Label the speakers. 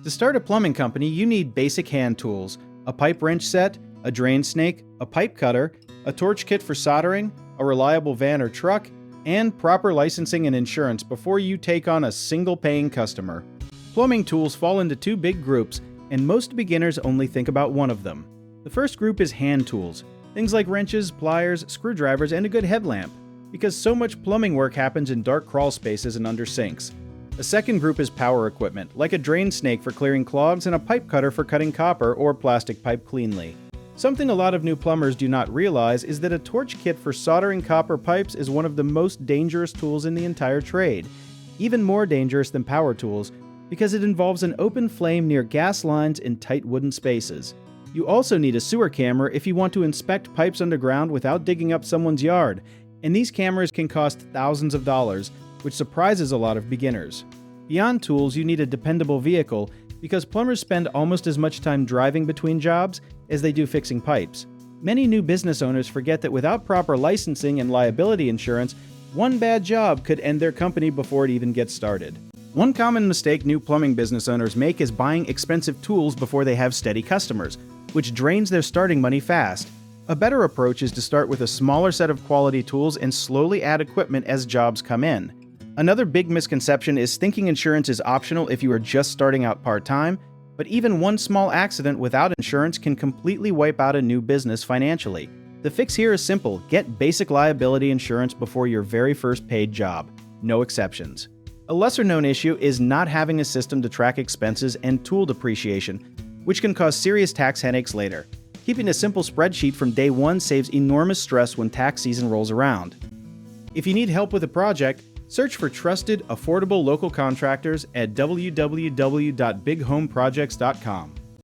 Speaker 1: To start a plumbing company, you need basic hand tools, a pipe wrench set, a drain snake, a pipe cutter, a torch kit for soldering, a reliable van or truck, and proper licensing and insurance before you take on a single paying customer. Plumbing tools fall into two big groups, and most beginners only think about one of them. The first group is hand tools, things like wrenches, pliers, screwdrivers, and a good headlamp, because so much plumbing work happens in dark crawl spaces and under sinks. The second group is power equipment, like a drain snake for clearing clogs and a pipe cutter for cutting copper or plastic pipe cleanly. Something a lot of new plumbers do not realize is that a torch kit for soldering copper pipes is one of the most dangerous tools in the entire trade, even more dangerous than power tools, because it involves an open flame near gas lines in tight wooden spaces. You also need a sewer camera if you want to inspect pipes underground without digging up someone's yard, and these cameras can cost thousands of dollars, which surprises a lot of beginners. Beyond tools, you need a dependable vehicle, because plumbers spend almost as much time driving between jobs as they do fixing pipes. Many new business owners forget that without proper licensing and liability insurance, one bad job could end their company before it even gets started. One common mistake new plumbing business owners make is buying expensive tools before they have steady customers, which drains their starting money fast. A better approach is to start with a smaller set of quality tools and slowly add equipment as jobs come in. Another big misconception is thinking insurance is optional if you are just starting out part-time, but even one small accident without insurance can completely wipe out a new business financially. The fix here is simple: get basic liability insurance before your very first paid job. No exceptions. A lesser-known issue is not having a system to track expenses and tool depreciation, which can cause serious tax headaches later. Keeping a simple spreadsheet from day one saves enormous stress when tax season rolls around. If you need help with a project, search for trusted, affordable local contractors at www.bighomeprojects.com.